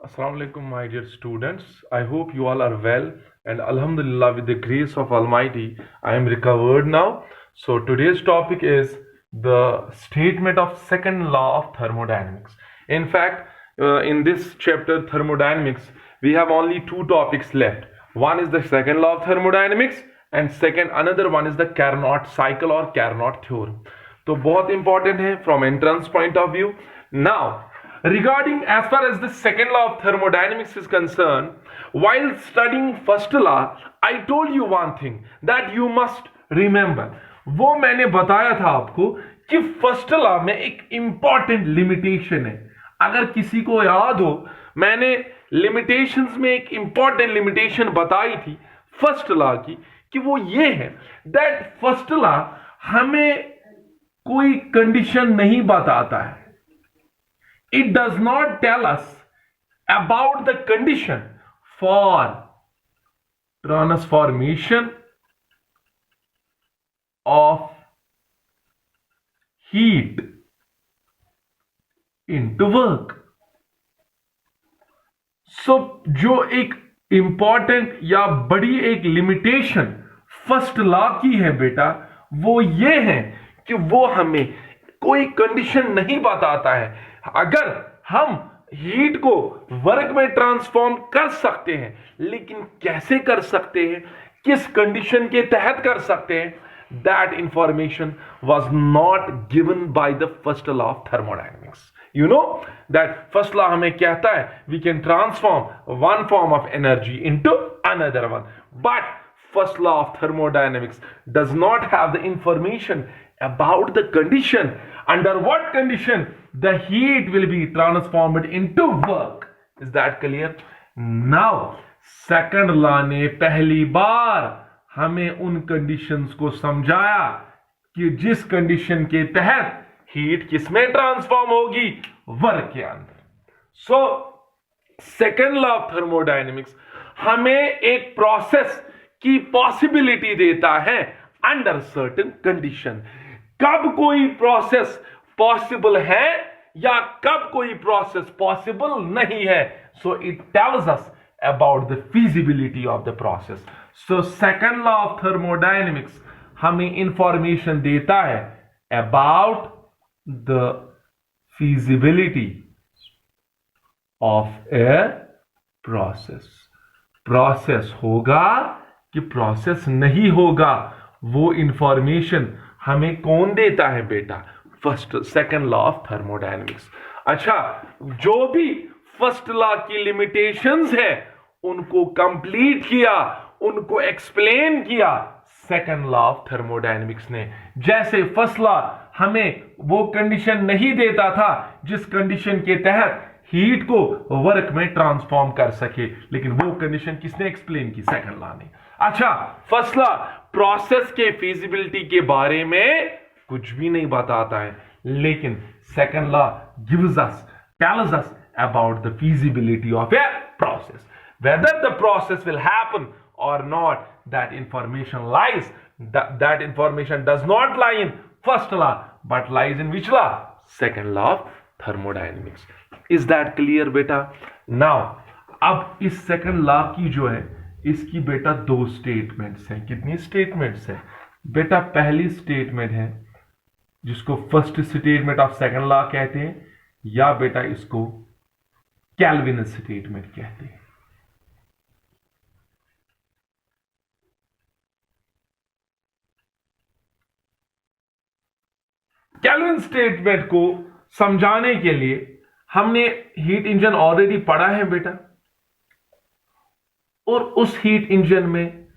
Assalamu alaikum, my dear students. I hope you all are well, and Alhamdulillah, with the grace of Almighty, I am recovered now. So, today's topic is the statement of second law of thermodynamics. In fact, in this chapter, thermodynamics, we have only two topics left. One is the second law of thermodynamics, and second, another one is the Carnot cycle or Carnot theorem. तो बहुत important है from entrance point of view. Now, regarding as far as the second law of thermodynamics is concerned, while studying first law, I told you one thing that you must remember. वो मैंने बताया था आपको कि first law में एक important limitation है. अगर किसी को याद हो, मैंने लिमिटेशंस में एक इंपॉर्टेंट लिमिटेशन बताई थी फर्स्ट लॉ की कि वो ये है दैट फर्स्ट लॉ हमें कोई कंडीशन नहीं बताता है. It does not tell us about the condition for transformation of heat into work. So, जो एक इंपॉर्टेंट या बड़ी एक लिमिटेशन फर्स्ट लॉ की है बेटा, वो ये है कि वो हमें कोई कंडीशन नहीं बताता है. अगर हम हीट को वर्क में ट्रांसफॉर्म कर सकते हैं, लेकिन कैसे कर सकते हैं, किस कंडीशन के तहत कर सकते हैं, that information was not given by the first law of thermodynamics. You know that first law हमें कहता है we can transform one form of energy into another one, but first law of thermodynamics does not have the information about the condition under what condition the heat will be transformed into work. Is that clear? Now second law ने पहली बार हमें उन conditions को समझाया कि जिस condition के तहत हीट किसमें ट्रांसफॉर्म होगी, वर्क के अंदर. So second law of thermodynamics हमें एक प्रोसेस की पॉसिबिलिटी देता है अंडर सर्टेन कंडीशन. कब कोई प्रोसेस पॉसिबल है या कब कोई प्रोसेस पॉसिबल नहीं है. So it tells us about the feasibility of the process. So second law of thermodynamics हमें इंफॉर्मेशन देता है about the feasibility of a process. Process होगा कि प्रोसेस नहीं होगा, वो इंफॉर्मेशन हमें कौन देता है बेटा, first second law of thermodynamics. अच्छा, जो भी फर्स्ट लॉ की लिमिटेशंस है उनको कंप्लीट किया, उनको एक्सप्लेन किया सेकंड लॉ ऑफ थर्मोडायनेमिक्स ने. जैसे फर्स्ट लॉ हमें वो कंडीशन नहीं देता था जिस कंडीशन के तहत हीट को वर्क में ट्रांसफॉर्म कर सके, लेकिन वो कंडीशन किसने एक्सप्लेन की, सेकंड लॉ ने. अच्छा, फर्स्ट लॉ प्रोसेस के फिजिबिलिटी के बारे में कुछ भी नहीं बताता है, लेकिन second law gives us, tells us about the feasibility of a process. Whether the process will happen or not, that information lies, that information does not lie in first law but lies in which law, second law of thermodynamics. Is that clear beta? Now अब इस second law की जो है इसकी बेटा दो statements हैं. कितनी स्टेटमेंट्स हैं बेटा? पहली स्टेटमेंट है जिसको first statement of second law कहते हैं, या बेटा इसको कैल्विन स्टेटमेंट कहते हैं. कैल्विन स्टेटमेंट को समझाने के लिए हमने हीट इंजन ऑलरेडी पढ़ा है बेटा, और उस हीट इंजन में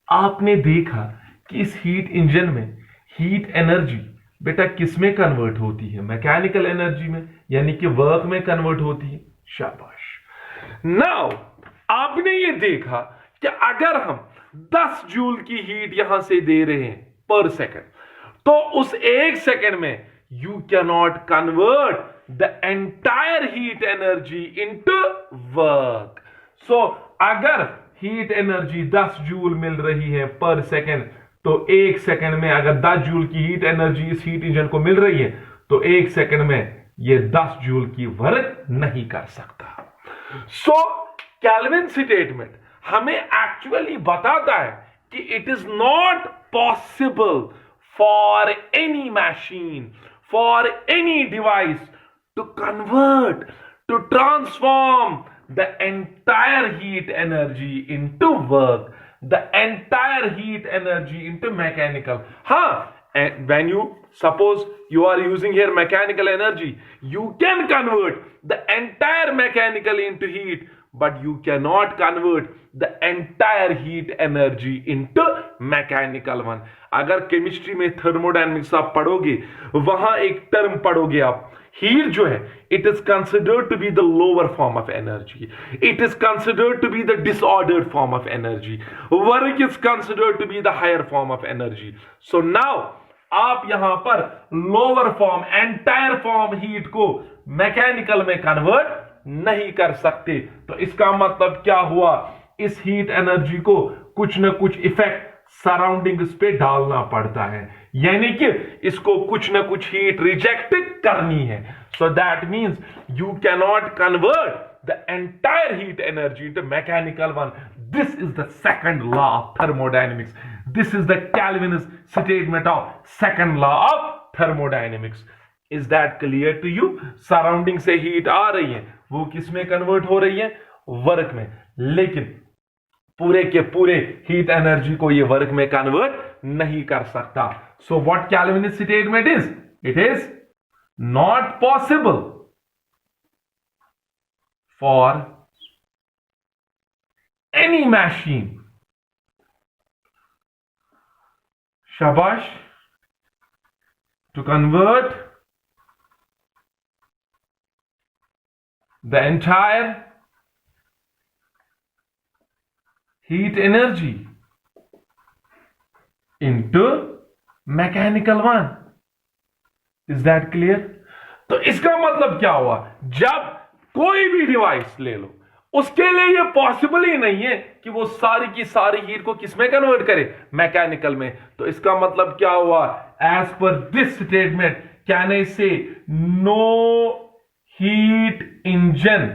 आपने देखा कि इस हीट इंजन में हीट एनर्जी बेटा किस में कन्वर्ट होती है, मैकेनिकल एनर्जी में, यानी कि वर्क में कन्वर्ट होती है. शाबाश. नाउ आपने ये देखा कि अगर हम 10 जूल की हीट यहां से दे रहे हैं पर सेकंड, तो उस एक सेकंड में you can not convert the entire heat energy into work. So अगर हीट एनर्जी 10 जूल मिल रही है पर सेकंड, तो एक सेकंड में अगर 10 जूल की हीट एनर्जी इस हीट इंजन को मिल रही है, तो एक सेकंड में ये 10 जूल की वर्क नहीं कर सकता. सो कैल्विन स्टेटमेंट हमें एक्चुअली बताता है कि it is not possible for any machine, for any device to convert, to transform the entire heat energy into work, the entire heat energy into mechanical. And when you suppose you are using here mechanical energy, you can convert the entire mechanical into heat, but you cannot convert the entire heat energy into mechanical one. अगर chemistry में thermodynamics आप पढ़ोगे, वहां एक term पढ़ोगे आप, heat जो है, it is considered to be the lower form of energy, it is considered to be the disordered form of energy, work is considered to be the higher form of energy. So now आप यहां पर lower form, entire form heat को mechanical में convert नहीं कर सकते. तो इसका मतलब क्या हुआ, इस हीट एनर्जी को कुछ ना कुछ इफेक्ट सराउंडिंग्स पे डालना पड़ता है, यानी कि इसको कुछ ना कुछ हीट रिजेक्ट करनी है. So that means you cannot convert the entire heat energy into mechanical one. This is the second law of thermodynamics. This is the Calvinist statement of second law of thermodynamics. Is that clear to you? Surrounding से heat आ रही है, वो किस में convert हो रही है, work में, लेकिन पूरे के पूरे हीट एनर्जी को ये वर्क में कन्वर्ट नहीं कर सकता. So what Calvinist statement is, it is not possible for any machine, shabash, to convert the entire heat energy into mechanical one. Is that clear? तो इसका मतलब क्या हुआ, जब कोई भी डिवाइस ले लो, उसके लिए ये पॉसिबल ही नहीं है कि वो सारी की सारी हीट को किसमें कन्वर्ट करे, मैकेनिकल में. तो इसका मतलब क्या हुआ, as per this statement can I say no heat engine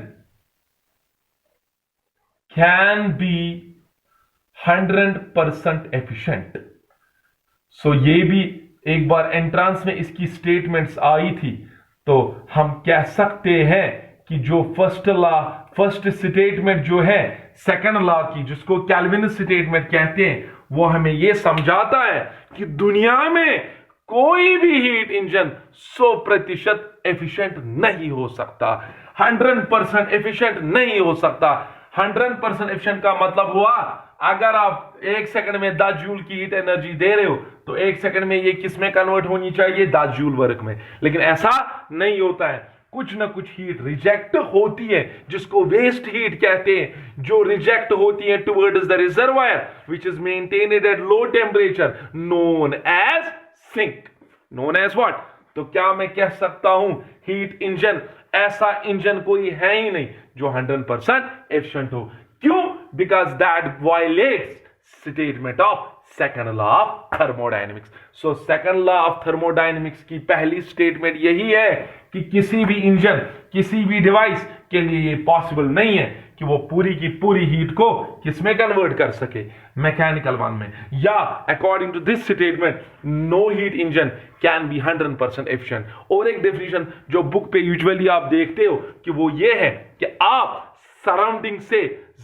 can be 100% efficient. So ये भी एक बार एंट्रांस में इसकी स्टेटमेंट्स आई थी, तो हम कह सकते हैं कि जो फर्स्ट स्टेटमेंट जो है सेकंड लॉ की, जिसको कैल्विनिस्ट स्टेटमेंट कहते हैं, वो हमें यह समझाता है कि दुनिया में कोई भी हीट इंजन 100% एफिशिएंट नहीं हो सकता, 100% एफिशिएंट नहीं हो सकता. 100% एफिशिएंट का मतलब हुआ, अगर आप 1 सेकंड में 10 जूल की हीट एनर्जी दे रहे हो, तो 1 सेकंड में ये किस में कन्वर्ट होनी चाहिए, 10 जूल वर्क में. लेकिन ऐसा नहीं होता है, कुछ ना कुछ हीट रिजेक्ट होती है, जिसको वेस्ट हीट कहते हैं, जो रिजेक्ट होती है towards the reservoir which is maintained at low temperature, known as sink. Known as what? तो क्या मैं कह सकता हूं हीट इंजन, ऐसा इंजन कोई है ही नहीं जो 100% एफिशिएंट हो. क्यों? Because that violets statement of second law of thermodynamics. So second law of thermodynamics की पहली स्टेटमेंट यही है कि किसी भी इंजन, किसी भी डिवाइस के लिए ये पॉसिबल नहीं है कि वो पूरी की पूरी हीट को किसमें कन्वर्ट कर सके, मैकेनिकल वन में. या according to this statement no heat engine can be 100% efficient. और एक डेफिनेशन जो बुक पे यूजुअली आप देखते हो कि वो ये है कि आप सराउंडिंग से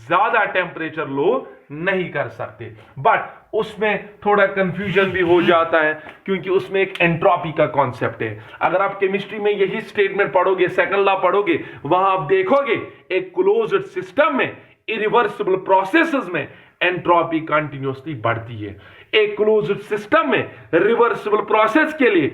ज्यादा टेंपरेचर लो नहीं कर सकते. बट उसमें थोड़ा कंफ्यूजन भी हो जाता है, क्योंकि उसमें एक एंट्रोपी का कॉन्सेप्ट है. अगर आप केमिस्ट्री में यही स्टेटमेंट पढ़ोगे, सेकंड लॉ पढ़ोगे, वहां आप देखोगे एक क्लोज्ड सिस्टम में, इरिवर्सिबल प्रोसेसेस में एंट्रोपी कंटिन्यूअसली बढ़ती है. एक क्लोज्ड सिस्टम में रिवर्सिबल प्रोसेस के लिए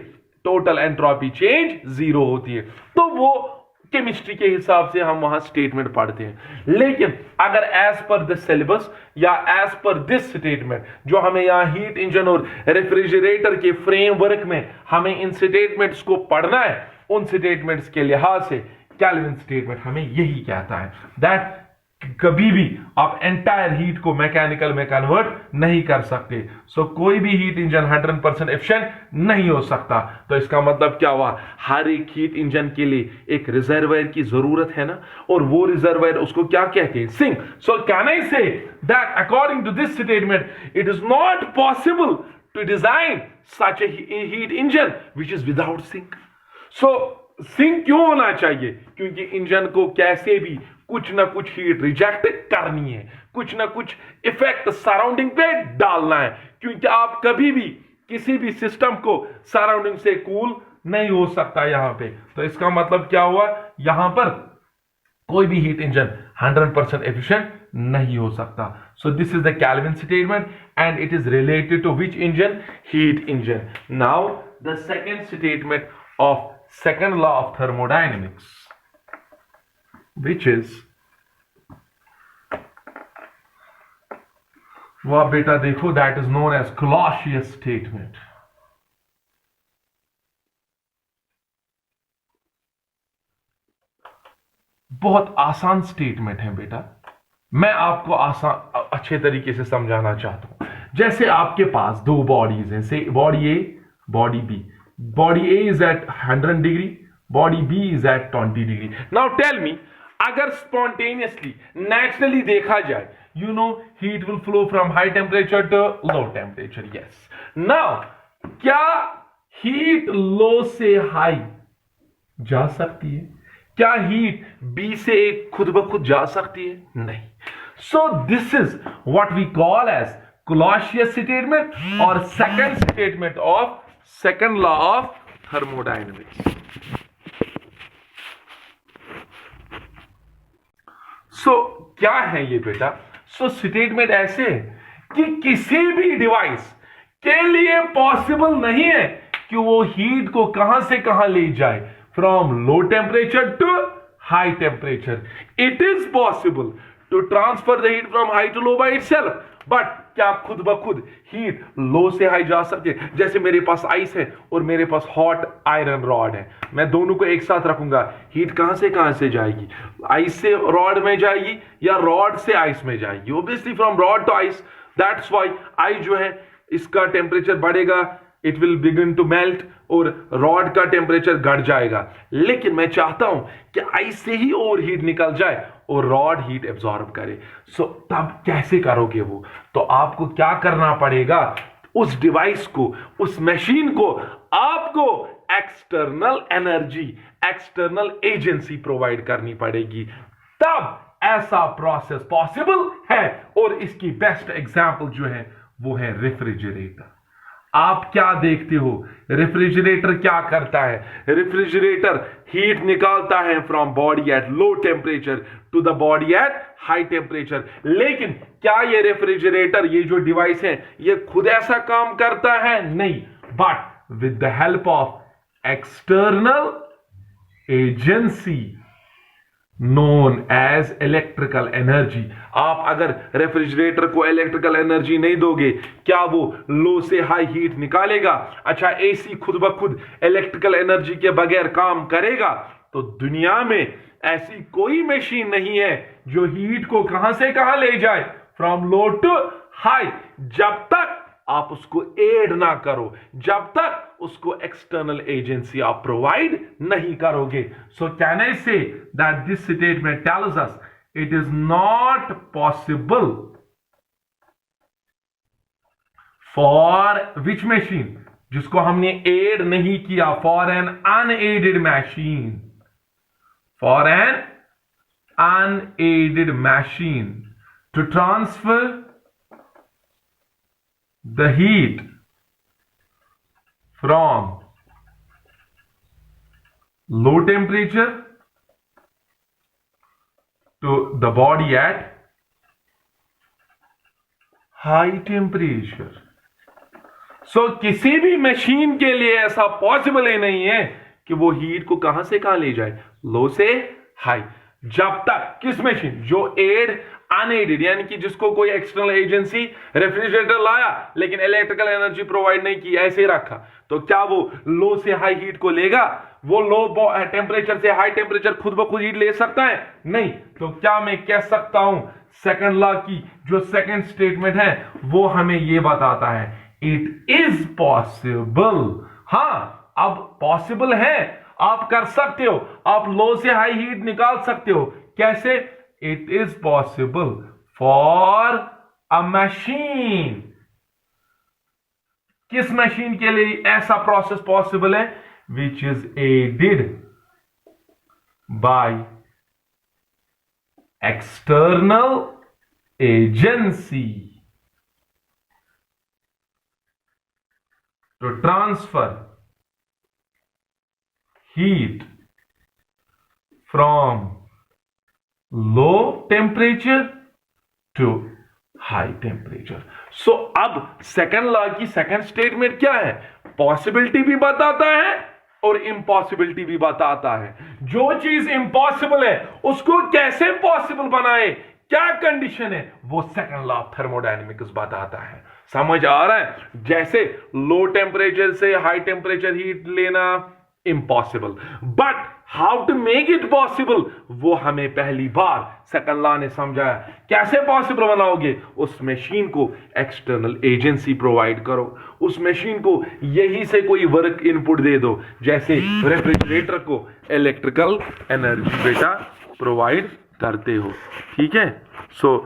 टोटल एंट्रोपी चेंज 0 होती है. तो वो केमिस्ट्री के हिसाब से हम वहां स्टेटमेंट पढ़ते हैं. लेकिन अगर एज पर द सिलेबस या एज पर दिस स्टेटमेंट जो हमें यहां हीट इंजन और रेफ्रिजरेटर के फ्रेमवर्क में हमें इन स्टेटमेंट्स को पढ़ना है, उन स्टेटमेंट्स के लिहाज से कैल्विन स्टेटमेंट हमें यही कहता है दैट कभी भी आप एंटायर हीट को मैकेनिकल में कन्वर्ट नहीं कर सकते। सो कोई भी हीट इंजन 100% एफिशिएंट नहीं हो सकता। तो इसका मतलब क्या हुआ, हर एक हीट इंजन के लिए एक रिजर्वायर की जरूरत है ना, और वो रिजर्वायर उसको क्या कहते हैं, sink. So can I say that according to this statement it is not possible to design such a heat engine which is without sink. So sink क्यों होना चाहिए, क्योंकि इंजन को कैसे भी कुछ ना कुछ हीट रिजेक्ट करनी है, कुछ ना कुछ इफेक्ट सराउंडिंग पे डालना है, क्योंकि आप कभी भी किसी भी सिस्टम को सराउंडिंग से कूल नहीं हो सकता यहां पे। तो इसका मतलब क्या हुआ, यहां पर कोई भी हीट इंजन 100% एफिशिएंट नहीं हो सकता। So this is the Kelvin statement and it is related to which engine, heat engine. Now the second statement of second law of thermodynamics, which is, वो आप बेटा देखो, that is known as Clausius statement। बहुत आसान statement है बेटा, मैं आपको आसान अच्छे तरीके से समझाना चाहता हूं। जैसे आपके पास दो बॉडीज हैं, say body A, body B. Body A is at 100 degree, body B is at 20 degree. Now tell me, अगर spontaneously, naturally देखा जाए, you know, heat will flow from high temperature to low temperature. Yes. Now, क्या heat low से high जा सकती है? क्या heat B से खुद ब खुद जा सकती है? नहीं. So this is what we call as Clausius statement or second statement of second law of thermodynamics. So क्या है ये बेटा? So स्टेटमेंट ऐसे है कि किसी भी डिवाइस के लिए पॉसिबल नहीं है कि वो हीट को कहां से कहां ले जाए, from low temperature to high temperature. It is possible to transfer the heat from high to low by itself, but क्या खुद ब खुद हीट लो से हाई जा सकती है? जैसे मेरे पास आइस है और मेरे पास हॉट आयरन रॉड है, मैं दोनों को एक साथ रखूंगा, हीट कहां से जाएगी? आइस से रॉड में जाएगी या रॉड से आइस में जाएगी? Obviously from rod to ice. That's why ice जो है इसका टेम्परेचर बढ़ेगा, it will begin to melt, और रॉड का टेम्परेचर घट जाएगा। लेकिन मैं चाहता हूं कि आइस से ही और हीट निकल जाए और रॉड हीट एब्जॉर्ब करे। सो तब कैसे करोगे वो? तो आपको क्या करना पड़ेगा, उस डिवाइस को, उस मशीन को आपको external energy, external agency provide करनी पड़ेगी, तब ऐसा प्रोसेस पॉसिबल है। और इसकी बेस्ट एग्जांपल जो है वो है रेफ्रिजरेटर। आप क्या देखते हो, रेफ्रिजरेटर क्या करता है? रेफ्रिजरेटर हीट निकालता है from body at low temperature to the body at high temperature. लेकिन क्या ये रेफ्रिजरेटर, ये जो डिवाइस है, ये खुद ऐसा काम करता है? नहीं, but with the help of external agency known as electrical energy. आप अगर रेफ्रिजरेटर को इलेक्ट्रिकल एनर्जी नहीं दोगे, क्या वो लो से हाई हीट निकालेगा? अच्छा, एसी खुद ब खुद इलेक्ट्रिकल एनर्जी के बगैर काम करेगा? तो दुनिया में ऐसी कोई मशीन नहीं है जो हीट को कहां से कहां ले जाए, फ्रॉम लो टू हाई, जब तक आप उसको एड ना करो, जब तक उसको एक्सटर्नल एजेंसी आप प्रोवाइड नहीं करोगे। सो can I say that this statement tells us it is not possible for which machine, जिसको हमने एड नहीं किया, for an unaided machine, for an unaided machine to transfer the heat from low temperature to the body at high temperature। So किसी भी machine के लिए ऐसा possible ही नहीं है कि वो हीट को कहां से कहां ले जाए, लो से हाई। जब तक किस मशीन, जो एड अनएडेड, यानी कि जिसको कोई एक्सटर्नल एजेंसी, रेफ्रिजरेटर लाया लेकिन इलेक्ट्रिकल एनर्जी प्रोवाइड नहीं की, ऐसे रखा, तो क्या वो लो से हाई हीट को लेगा? वो लो टेम्परेचर से हाई टेम्परेचर खुद ब खुद हीट ले सकता है? नहीं। तो क्या मैं कह सकता हूं सेकंड लॉ की जो सेकंड स्टेटमेंट है वो हमें ये बताता है इट इज पॉसिबल। हां, अब पॉसिबल है, आप कर सकते हो, आप लो से हाई हीट निकाल सकते हो। कैसे? It is possible for a machine. किस मशीन के लिए ऐसा प्रोसेस पॉसिबल है? Which is aided by external agency to transfer heat from low temperature to high temperature. So अब सेकंड लॉ की सेकंड स्टेटमेंट क्या है? पॉसिबिलिटी भी बताता है और इम्पॉसिबिलिटी भी बताता है। जो चीज इम्पॉसिबल है उसको कैसे पॉसिबल बनाए, क्या कंडीशन है, वो सेकंड लॉ ऑफ थर्मोडायनेमिक्स बताता है। समझ आ रहा है? जैसे लो टेम्परेचर से हाई टेम्परेचर हीट लेना impossible, but how to make it possible वो हमें पहली बार सेकंड लॉ ने समझाया। कैसे पॉसिबल बनाओगे? उस मशीन को एक्सटर्नल एजेंसी प्रोवाइड करो, उस मशीन को यही से कोई वर्क इनपुट दे दो। जैसे रेफ्रिजरेटर को इलेक्ट्रिकल एनर्जी बेटा प्रोवाइड करते हो। ठीक है? सो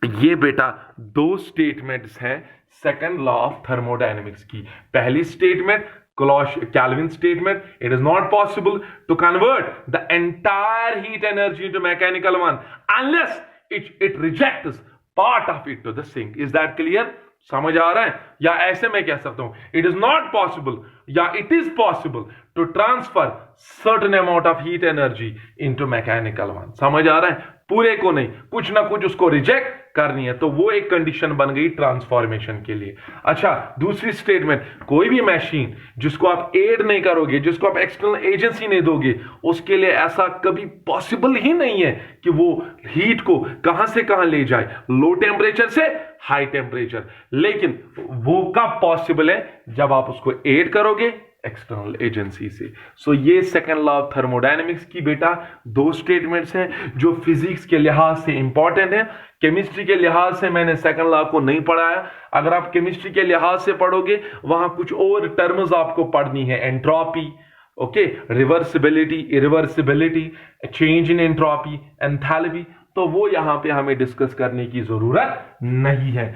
ये बेटा दो स्टेटमेंट्स हैं सेकंड लॉ ऑफ थर्मोडायनेमिक्स की। पहली statement Calvin statement, it is not possible to convert the entire heat energy into mechanical one unless it rejects part of it to the sink. Is that clear? समझ आ रहा है? या ऐसे मैं कह सकता हूं it is not possible या it is possible to transfer certain amount of heat energy into mechanical one. समझ आ रहा है? पूरे को नहीं, कुछ ना कुछ उसको रिजेक्ट करनी है, तो वो एक कंडीशन बन गई ट्रांसफॉर्मेशन के लिए। अच्छा, दूसरी स्टेटमेंट, कोई भी मशीन जिसको आप एड नहीं करोगे, जिसको आप एक्सटर्नल एजेंसी नहीं दोगे, उसके लिए ऐसा कभी पॉसिबल ही नहीं है कि वो हीट को कहां से कहां ले जाए, लो टेम्परेचर से हाई टेम्परेचर। लेकिन वो कब पॉसिबल है? जब आप उसको एड करोगे एक्सटर्नल एजेंसी से। सो ये सेकंड लॉ ऑफ थर्मोडायनेमिक्स की बेटा दो स्टेटमेंट्स हैं जो फिजिक्स के लिहाज से इंपॉर्टेंट है। केमिस्ट्री के लिहाज से मैंने सेकंड लॉ को नहीं पढ़ाया। अगर आप केमिस्ट्री के लिहाज से पढ़ोगे वहां कुछ और टर्म्स आपको पढ़नी है, entropy, okay, reversibility, irreversibility, change in entropy, enthalpy, तो वो यहां पे हमें डिस्कस करने की जरूरत नहीं है।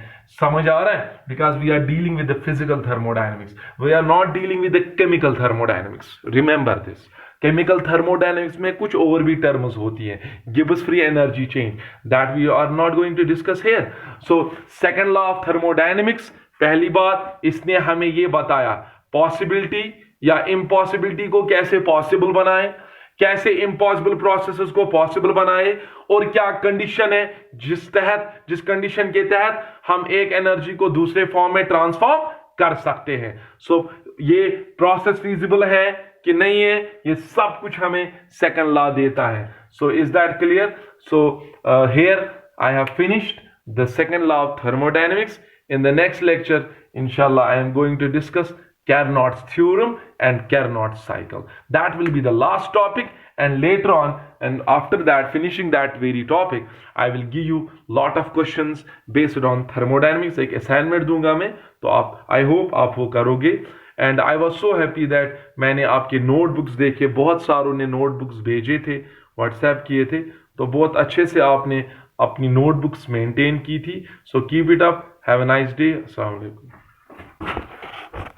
समझ आ रहा है? Because we are dealing with the physical thermodynamics, we are not dealing with the chemical thermodynamics. Remember this. Chemical thermodynamics में कुछ और भी टर्म्स होती है, Gibbs free energy change, that we are not going to discuss here. So second law of thermodynamics, पहली बात इसने हमें यह बताया पॉसिबिलिटी या इम्पॉसिबिलिटी को कैसे पॉसिबल बनाए, कैसे इम्पॉसिबल प्रोसेसेस को पॉसिबल बनाए, और क्या कंडीशन है जिस कंडीशन के तहत हम एक एनर्जी को दूसरे फॉर्म में ट्रांसफॉर्म कर सकते हैं। सो ये प्रोसेस फीजिबल है कि नहीं है, ये सब कुछ हमें सेकंड लॉ देता है। So is that clear? So here I have finished the second law of thermodynamics. In the next lecture, inshallah, I am going to discuss Carnot's theorem and Carnot's cycle. That will be the last topic, and later on, and after that, finishing that very topic, I will give you lot of questions based on thermodynamics. एक assignment दूंगा मैं, तो आप, I hope आप वो करोगे. And I was so happy that मैंने आपके notebooks देखे, बहुत सारों ने notebooks भेजे थे, WhatsApp किए थे, तो बहुत अच्छे से आपने अपनी notebooks maintain की थी. So keep it up. Have a nice day. Assalamu alaikum.